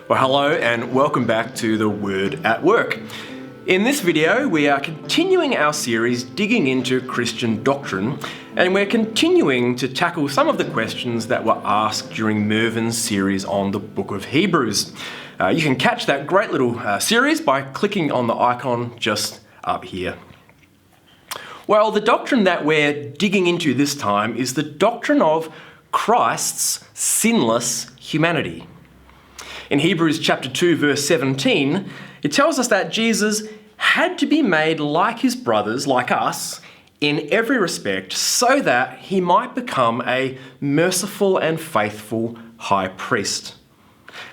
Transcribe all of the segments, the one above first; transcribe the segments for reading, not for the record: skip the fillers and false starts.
Well, hello and welcome back to The Word at Work. In this video, we are continuing our series digging into Christian doctrine, and we're continuing to tackle some of the questions that were asked during Mervin's series on the book of Hebrews. You can catch that great little series by clicking on the icon just up here. Well, the doctrine that we're digging into this time is the doctrine of Christ's sinless humanity. In Hebrews chapter 2, verse 17, it tells us that Jesus had to be made like his brothers, like us, in every respect, so that he might become a merciful and faithful high priest.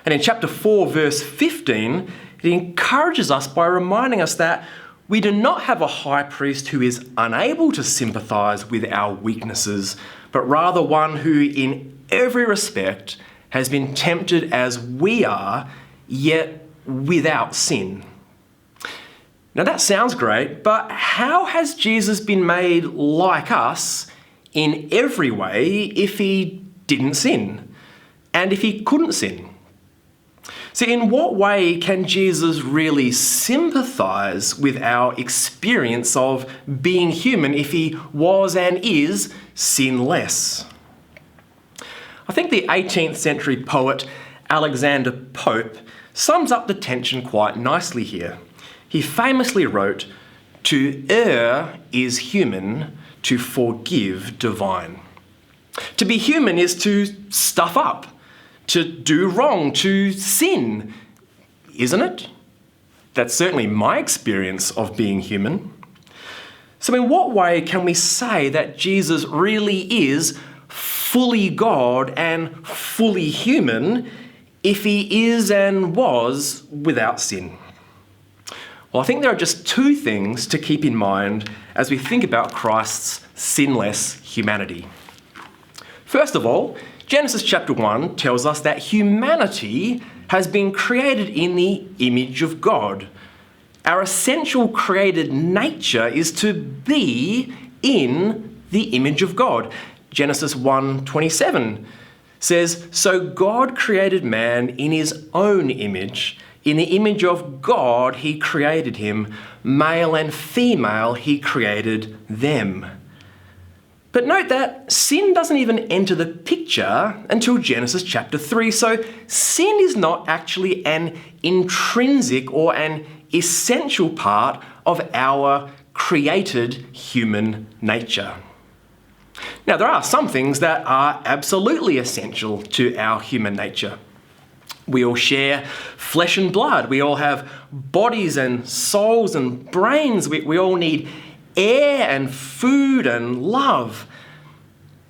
And in chapter 4, verse 15, it encourages us by reminding us that we do not have a high priest who is unable to sympathize with our weaknesses, but rather one who, in every respect, has been tempted as we are, yet without sin. Now that sounds great, but how has Jesus been made like us in every way if he didn't sin? And if he couldn't sin? See, in what way can Jesus really sympathize with our experience of being human if he was and is sinless? I think the 18th century poet Alexander Pope sums up the tension quite nicely here. He famously wrote, "To err is human, to forgive divine." To be human is to stuff up, to do wrong, to sin, isn't it? That's certainly my experience of being human. So in what way can we say that Jesus really is fully God and fully human if he is and was without sin? Well, I think there are just two things to keep in mind as we think about Christ's sinless humanity. First of all, Genesis chapter 1 tells us that humanity has been created in the image of God. Our essential created nature is to be in the image of God. Genesis 1:27 says, "So God created man in his own image. In the image of God he created him. Male and female he created them." But note that sin doesn't even enter the picture until Genesis chapter 3. So sin is not actually an intrinsic or an essential part of our created human nature. Now, there are some things that are absolutely essential to our human nature. We all share flesh and blood. We all have bodies and souls and brains. We all need air and food and love.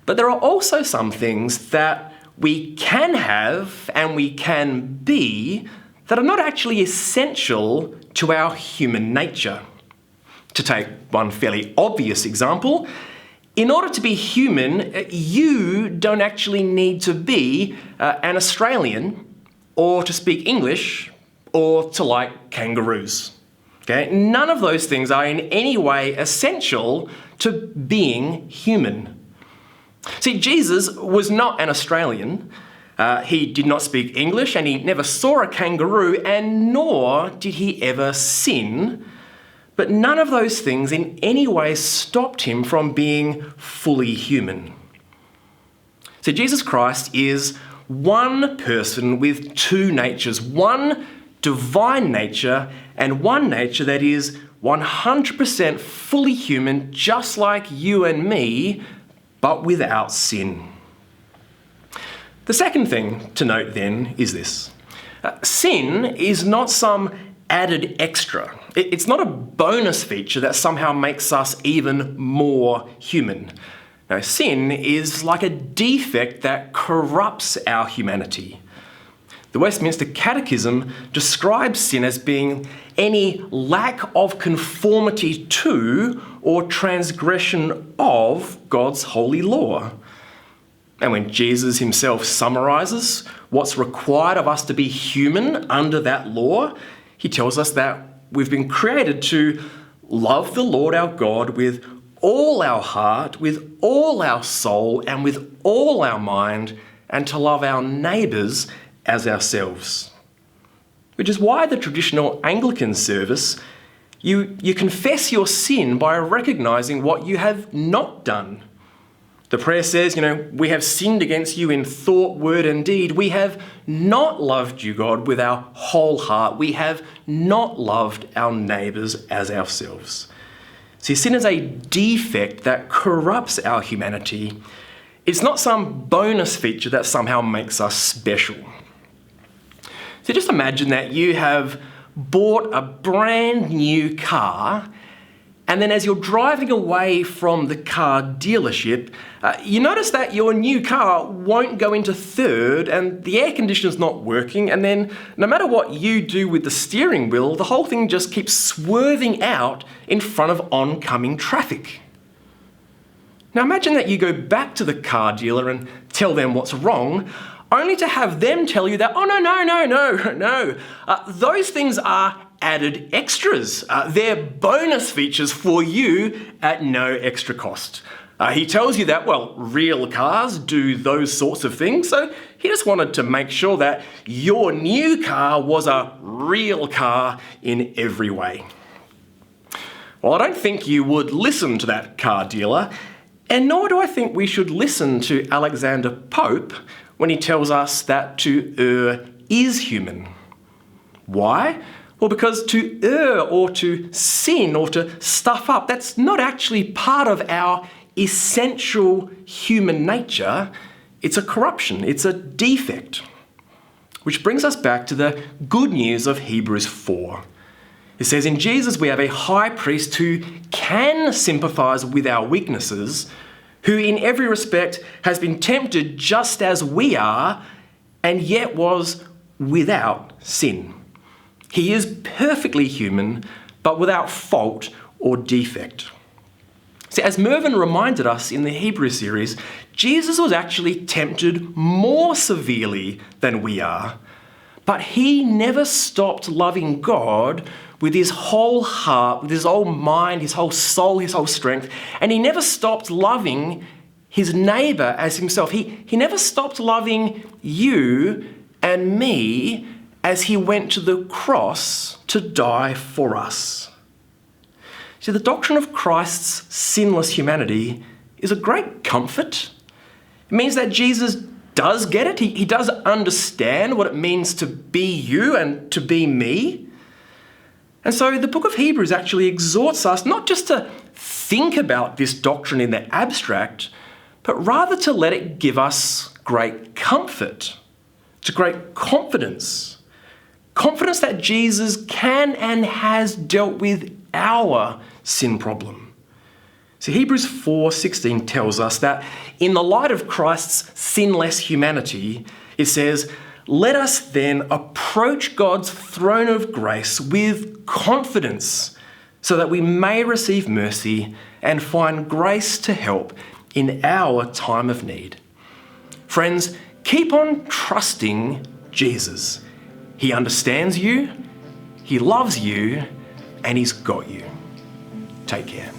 But there are also some things that we can have and we can be that are not actually essential to our human nature. To take one fairly obvious example, in order to be human, you don't actually need to be an Australian or to speak English or to like kangaroos. Okay? None of those things are in any way essential to being human. See, Jesus was not an Australian. He did not speak English and he never saw a kangaroo, and nor did he ever sin. But none of those things in any way stopped him from being fully human. So Jesus Christ is one person with two natures, one divine nature and one nature that is 100% fully human, just like you and me, but without sin. The second thing to note then is this. Sin is not some added extra. It's not a bonus feature that somehow makes us even more human. No, sin is like a defect that corrupts our humanity. The Westminster Catechism describes sin as being any lack of conformity to or transgression of God's holy law. And when Jesus himself summarizes what's required of us to be human under that law, he tells us that we've been created to love the Lord our God with all our heart, with all our soul, and with all our mind, and to love our neighbours as ourselves. Which is why the traditional Anglican service, you confess your sin by recognising what you have not done. The prayer says, we have sinned against you in thought, word and deed. We have not loved you, God, with our whole heart. We have not loved our neighbours as ourselves. See, sin is a defect that corrupts our humanity. It's not some bonus feature that somehow makes us special. So just imagine that you have bought a brand new car, and then as you're driving away from the car dealership, you notice that your new car won't go into third and the air conditioner's not working, and then no matter what you do with the steering wheel, the whole thing just keeps swerving out in front of oncoming traffic. Now imagine that you go back to the car dealer and tell them what's wrong, only to have them tell you that, oh no, those things are added extras. They're bonus features for you at no extra cost. He tells you that, real cars do those sorts of things, so he just wanted to make sure that your new car was a real car in every way. Well, I don't think you would listen to that car dealer, and nor do I think we should listen to Alexander Pope when he tells us that to err is human. Why? Well, because to err or to sin or to stuff up, that's not actually part of our essential human nature. It's a corruption, it's a defect. Which brings us back to the good news of Hebrews 4. It says, in Jesus we have a high priest who can sympathise with our weaknesses, who in every respect has been tempted just as we are, and yet was without sin. He is perfectly human, but without fault or defect. See, as Mervyn reminded us in the Hebrew series, Jesus was actually tempted more severely than we are, but he never stopped loving God with his whole heart, with his whole mind, his whole soul, his whole strength, and he never stopped loving his neighbour as himself. He never stopped loving you and me as he went to the cross to die for us. See, the doctrine of Christ's sinless humanity is a great comfort. It means that Jesus does get it. He does understand what it means to be you and to be me. And so the book of Hebrews actually exhorts us not just to think about this doctrine in the abstract, but rather to let it give us great comfort, to great confidence. Confidence that Jesus can and has dealt with our sin problem. So Hebrews 4:16 tells us that in the light of Christ's sinless humanity, it says, let us then approach God's throne of grace with confidence so that we may receive mercy and find grace to help in our time of need. Friends, keep on trusting Jesus. He understands you, he loves you, and he's got you. Take care.